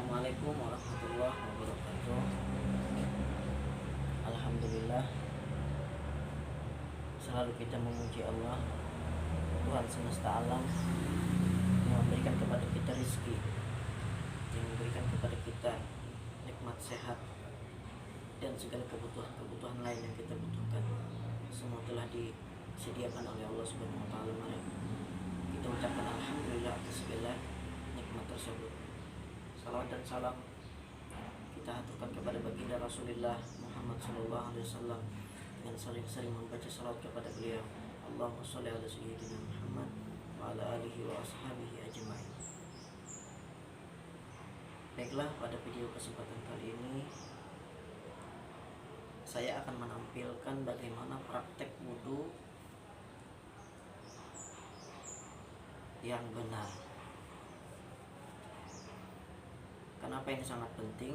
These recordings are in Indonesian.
Assalamualaikum warahmatullahi wabarakatuh. Alhamdulillah, selalu kita memuji Allah, Tuhan semesta alam, yang memberikan kepada kita rizki, yang memberikan kepada kita nikmat sehat dan segala kebutuhan lain yang kita butuhkan. Semua telah disediakan oleh Allah Subhanahu wa taala. Mari kita ucapkan alhamdulillah atas segala nikmat tersebut. Salawat dan salam kita haturkan kepada baginda Rasulullah Muhammad sallallahu alaihi wasallam dengan sering-sering membaca salawat kepada beliau. Allahumma shalli ala sayyidina Muhammad wa ala alihi wa ashabihi ajma'in. Baiklah, pada video kesempatan kali ini saya akan menampilkan bagaimana praktek wudu yang benar. Kenapa ini sangat penting?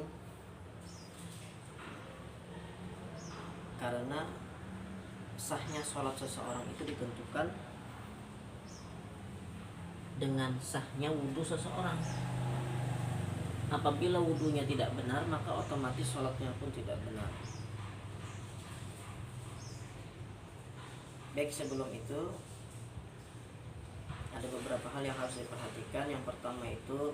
Karena sahnya sholat seseorang itu ditentukan dengan sahnya wudhu seseorang. Apabila wudhunya tidak benar, maka otomatis sholatnya pun tidak benar. Baik, sebelum itu ada beberapa hal yang harus diperhatikan. Yang pertama itu,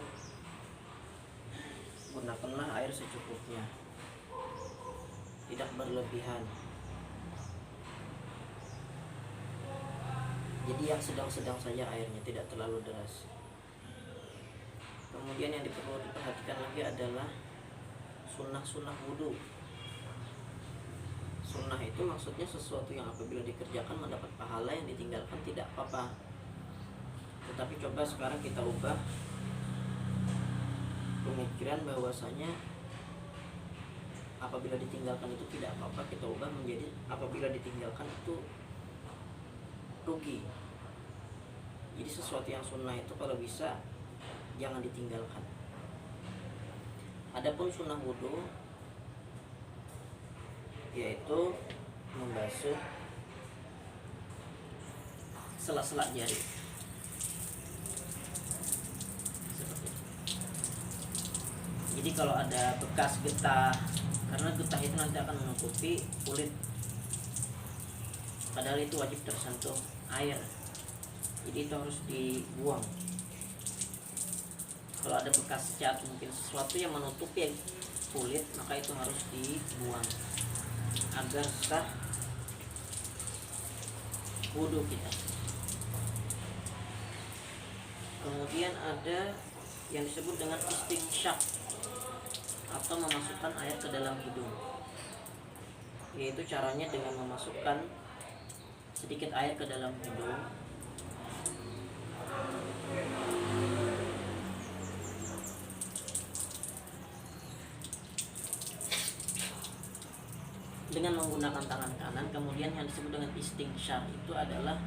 gunakanlah air secukupnya, tidak berlebihan. Jadi yang sedang-sedang saja airnya, tidak terlalu deras. Kemudian yang perlu diperhatikan lagi adalah sunnah-sunnah wudhu. Sunnah itu maksudnya sesuatu yang apabila dikerjakan mendapat pahala, yang ditinggalkan tidak apa-apa. Tetapi coba sekarang kita ubah pemikiran bahwasanya apabila ditinggalkan itu tidak apa-apa, kita ubah menjadi apabila ditinggalkan itu rugi. Jadi sesuatu yang sunnah itu kalau bisa jangan ditinggalkan. Adapun sunnah wudu yaitu membasuh sela-sela jari. Jadi kalau ada bekas getah, karena getah itu nanti akan menutupi kulit, padahal itu wajib tersentuh air, jadi itu harus dibuang. Kalau ada bekas cat, mungkin sesuatu yang menutupi kulit, maka itu harus dibuang agar sah wudhu kita. Kemudian ada yang disebut dengan istinsyaq atau memasukkan air ke dalam hidung, yaitu caranya dengan memasukkan sedikit air ke dalam hidung dengan menggunakan tangan kanan. Kemudian yang disebut dengan istinsyaq itu adalah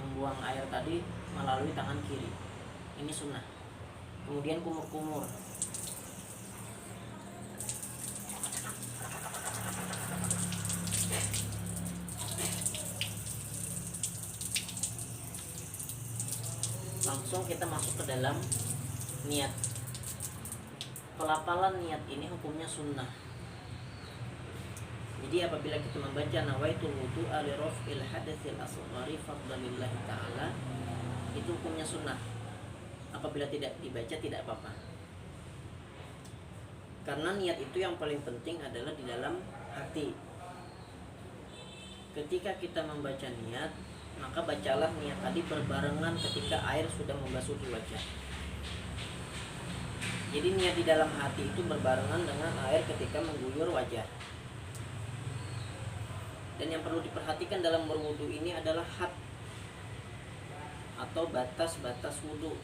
membuang air tadi melalui tangan kiri. Ini sunnah. Kemudian kumur-kumur. Langsung kita masuk ke dalam niat. Pelafalan niat ini hukumnya sunnah. Jadi apabila kita membaca nawaitul wudu li raf'il hadatsil asghari fadlillahi ta'ala, itu hukumnya sunnah. Apabila tidak dibaca tidak apa-apa. Karena niat itu yang paling penting adalah di dalam hati. Ketika kita membaca niat, maka bacalah niat tadi berbarengan ketika air sudah membasuhi wajah. Jadi niat di dalam hati itu berbarengan dengan air ketika mengguyur wajah. Dan yang perlu diperhatikan dalam berwudu ini adalah had atau batas-batas wudu.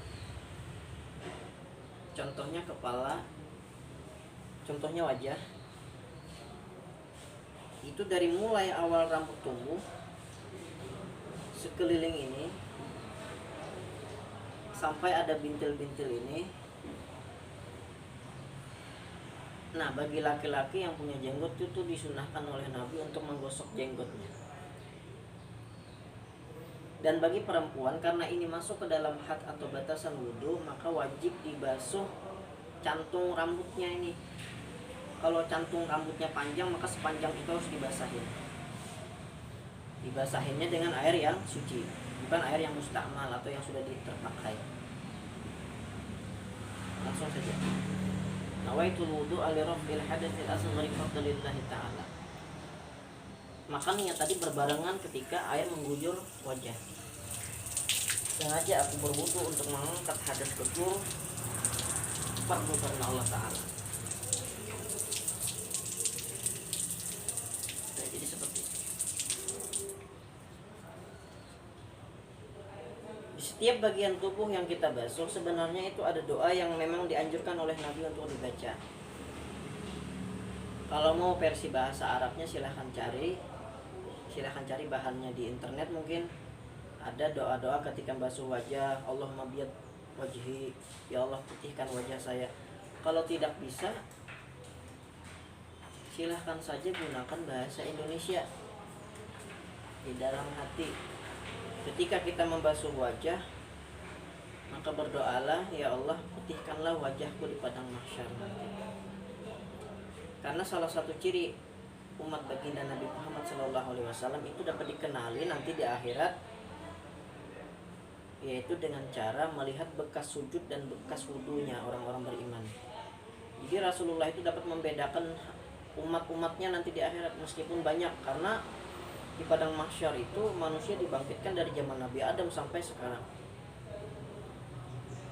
Contohnya kepala, contohnya wajah. Itu dari mulai awal rambut tumbuh sekeliling ini sampai ada bintil-bintil ini. Nah, bagi laki-laki yang punya jenggot itu disunahkan oleh Nabi untuk menggosok jenggotnya. Dan bagi perempuan, karena ini masuk ke dalam had atau batasan wudhu, maka wajib dibasuh cantung rambutnya ini. Kalau cantung rambutnya panjang, maka sepanjang itu harus dibasahin. Dibasahinnya dengan air yang suci, bukan air yang mustakmal atau yang sudah terpakai. Langsung saja. Nawaitul wudu li raf'il hadatsil asghari fadlillahi ta'ala. Maka niat tadi berbarengan ketika air mengguyur wajah. Sengaja aku berwudu untuk mengangkat hadas kecil fardu karena Allah Ta'ala. Nah, jadi seperti itu. Di setiap bagian tubuh yang kita basuh, sebenarnya itu ada doa yang memang dianjurkan oleh Nabi untuk dibaca. Kalau mau versi bahasa Arabnya silahkan cari bahannya di internet. Mungkin ada doa-doa ketika basuh wajah, Allahumma biyad wajhi, ya Allah putihkan wajah saya. Kalau tidak bisa, silahkan saja gunakan bahasa Indonesia di dalam hati. Ketika kita membasuh wajah, maka berdoalah, ya Allah putihkanlah wajahku di padang mahsyar nanti. Karena salah satu ciri umat baginda Nabi Muhammad SAW itu dapat dikenali nanti di akhirat, yaitu dengan cara melihat bekas sujud dan bekas wudunya orang-orang beriman. Jadi Rasulullah itu dapat membedakan umat-umatnya nanti di akhirat meskipun banyak, karena di padang mahsyar itu manusia dibangkitkan dari zaman Nabi Adam sampai sekarang.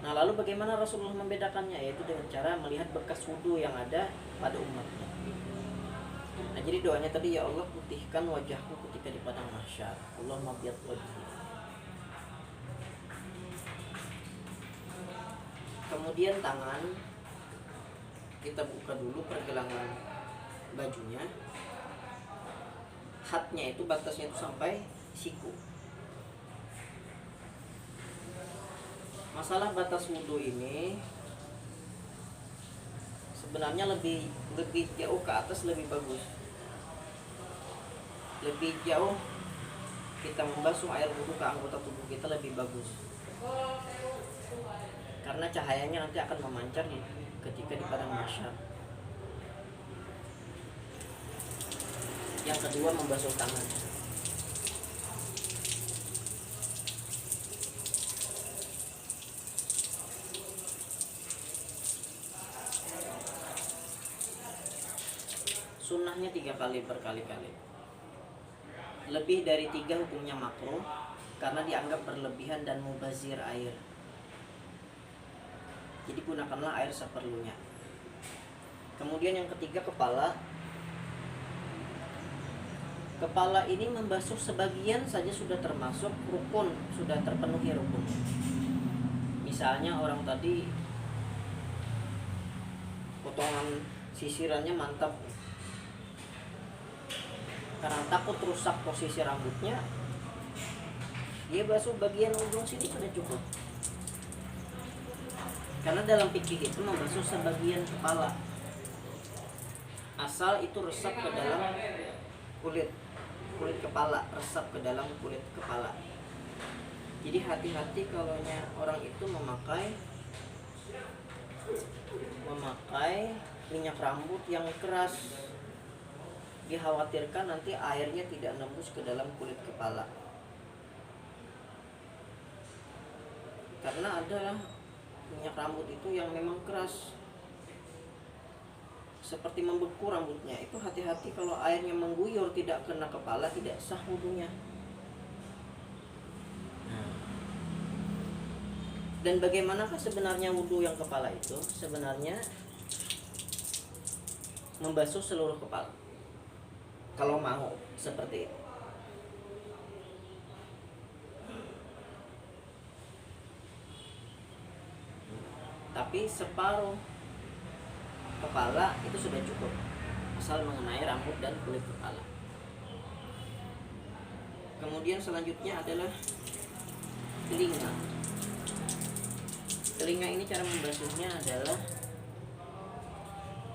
Nah, lalu bagaimana Rasulullah membedakannya? Yaitu dengan cara melihat bekas wudu yang ada pada umatnya. Nah, jadi doanya tadi, ya Allah putihkan wajahku ketika di padang mahsyar. Allahumma biyad wajhi. Kemudian tangan kita buka dulu pergelangan bajunya. Hatnya itu batasnya itu sampai siku. Masalah batas wudu ini sebenarnya lebih jauh ke atas lebih bagus. Lebih jauh kita membasuh air wudu ke anggota tubuh kita lebih bagus. Karena cahayanya nanti akan memancar ketika di padang mahsyar. Yang kedua, membasuh tangan. Sunnahnya 3 kali berkali-kali. Lebih dari 3 hukumnya makruh karena dianggap berlebihan dan mubazir air. Jadi gunakanlah air seperlunya. Kemudian yang ketiga, kepala. Kepala ini membasuh sebagian saja sudah termasuk rukun, sudah terpenuhi rukun. Misalnya orang tadi potongan sisirannya mantap, karena takut rusak posisi rambutnya, dia basuh bagian ujung sini sudah cukup. Karena dalam fikih itu membasuh sebagian kepala, asal itu resap ke dalam kulit kepala, resap ke dalam kulit kepala. Jadi hati-hati kalau orang itu memakai minyak rambut yang keras. Dikhawatirkan nanti airnya tidak nembus ke dalam kulit kepala. Karena adalah minyak rambut itu yang memang keras, seperti membeku rambutnya. Itu hati-hati kalau airnya mengguyur tidak kena kepala, tidak sah wudunya. Dan bagaimanakah sebenarnya wudu yang kepala itu? Sebenarnya membasuh seluruh kepala, kalau mau seperti itu. Tapi separuh kepala itu sudah cukup, asal mengenai rambut dan kulit kepala. Kemudian selanjutnya adalah telinga. Telinga ini cara membasuhnya adalah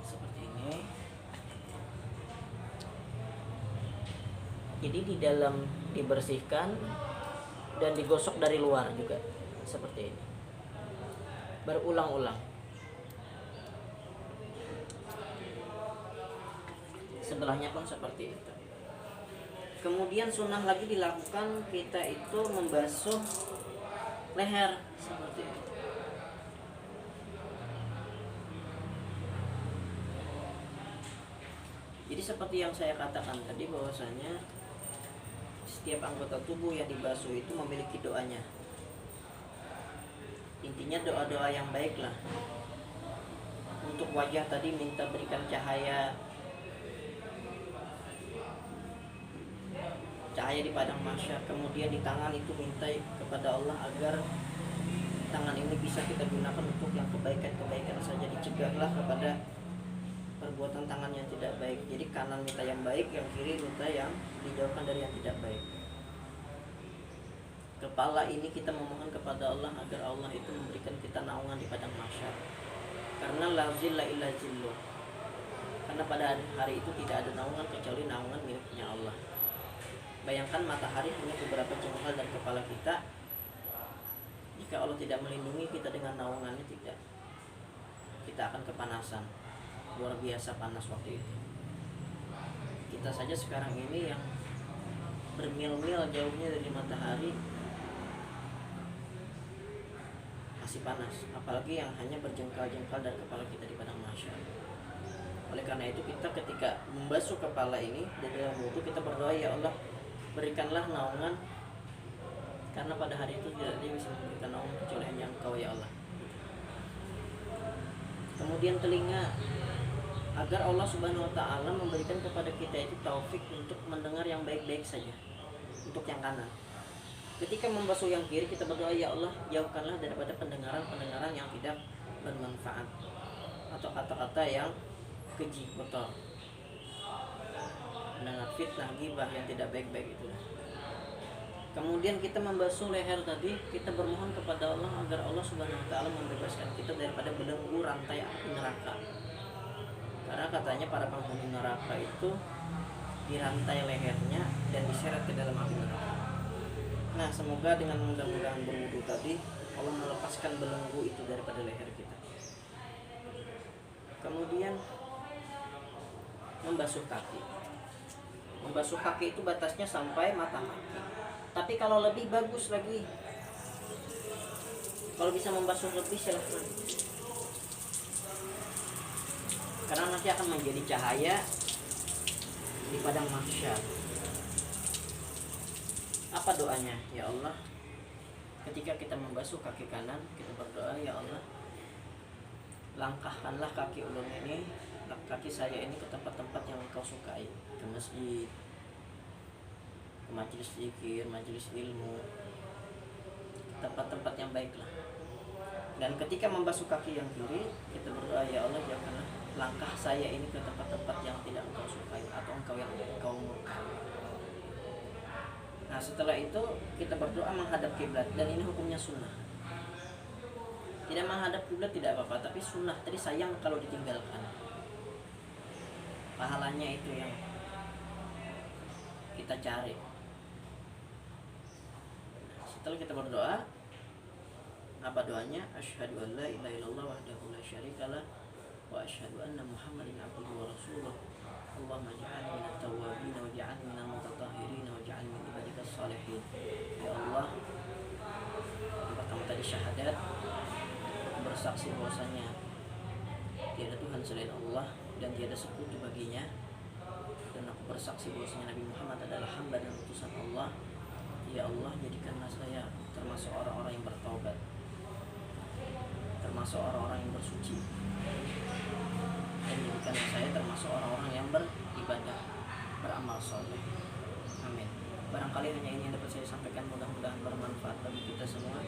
seperti ini. Jadi di dalam dibersihkan dan digosok dari luar juga seperti ini, berulang-ulang. Sebelahnya pun seperti itu. Kemudian sunnah lagi dilakukan, kita itu membasuh leher seperti itu. Jadi seperti yang saya katakan tadi, bahwasanya setiap anggota tubuh yang dibasuh itu memiliki doanya. Intinya doa-doa yang baik lah. Untuk wajah tadi minta berikan cahaya di padang mahsyar. Kemudian di tangan itu minta kepada Allah agar tangan ini bisa kita gunakan untuk yang kebaikan-kebaikan saja. Dicegahlah kepada perbuatan tangan yang tidak baik. Jadi kanan minta yang baik, yang kiri minta yang dijauhkan dari yang tidak baik. Kepala ini kita memohon kepada Allah agar Allah itu memberikan kita naungan di padang mahsyar. Karena la zilla illa zilluh. Karena pada hari itu tidak ada naungan kecuali naungan miliknya Allah. Bayangkan matahari hanya beberapa jengkal dari kepala kita. Jika Allah tidak melindungi kita dengan naungannya, tidak, kita akan kepanasan. Luar biasa panas waktu itu. Kita saja sekarang ini yang bermil-mil jauhnya dari matahari masih panas, apalagi yang hanya berjengkal-jengkal dari kepala kita di padang mahsyar. Oleh karena itu kita ketika membasuh kepala ini di dalam wudu, kita berdoa, ya Allah, berikanlah naungan, karena pada hari itu tidak ada yang bisa memberikan naungan kecuali hanya Engkau, ya Allah. Kemudian telinga, agar Allah Subhanahu wa ta'ala memberikan kepada kita itu taufik untuk mendengar yang baik-baik saja, untuk yang kanan. Ketika membasuh yang kiri, kita berdoa, ya Allah, jauhkanlah daripada pendengaran-pendengaran yang tidak bermanfaat atau kata-kata yang keji, kotor, mendengar fitnah, ghibah yang tidak baik-baik itu. Kemudian kita membasuh leher tadi, kita bermohon kepada Allah agar Allah Subhanahu wa ta'ala membebaskan kita daripada belenggu rantai api neraka. Karena katanya para penghuni neraka itu dirantai lehernya dan diseret ke dalam api neraka. Nah, semoga dengan mudah-mudahan berwudu tadi Allah melepaskan belenggu itu daripada leher kita. Kemudian membasuh kaki. Membasuh kaki itu batasnya sampai mata kaki. Tapi kalau lebih bagus lagi, kalau bisa membasuh lebih, silahkan. Karena nanti akan menjadi cahaya di padang mahsyar. Apa doanya? Ya Allah, ketika kita membasuh kaki kanan, kita berdoa, ya Allah, langkahkanlah kaki ulun ini, kaki saya ini ke tempat-tempat yang Engkau sukai, ke masjid, ke majelis zikir, majelis ilmu, tempat-tempat yang baiklah. Dan ketika membasuh kaki yang kiri, kita berdoa, ya Allah, janganlah langkah saya ini ke tempat-tempat yang tidak Engkau sukai atau Engkau murkai. Nah, setelah itu kita berdoa menghadap kiblat, dan ini hukumnya sunnah. Tidak menghadap kiblat tidak apa-apa, tapi sunnah. Tadi sayang kalau ditinggalkan, pahalanya itu yang kita cari. Setelah kita berdoa, apa doanya? Asyhadu an la ilaha illallah wahdahu la syarikalah wa asyhadu anna Muhammadan abduhu wa rasuluh. Allahumma ij'alni minat tawwabin wa ij'alni minal mutatahhirin wa ij'alni min ibadikas shalihin. Ya Allah, yang pertama tadi syahadat, bersaksi bahwasanya tiada Tuhan selain Allah dan tiada sekutu baginya, dan aku bersaksi bahwasanya Nabi Muhammad adalah hamba dan utusan Allah. Ya Allah, jadikanlah saya termasuk orang-orang yang bertaubat, termasuk orang-orang yang bersuci, dan jadikanlah saya termasuk orang-orang yang beribadah, beramal soleh. Amin. Barangkali hanya ini yang dapat saya sampaikan, mudah-mudahan bermanfaat bagi kita semua.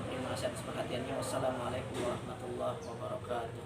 Terima kasih atas perhatiannya. Wassalamualaikum warahmatullahi wabarakatuh.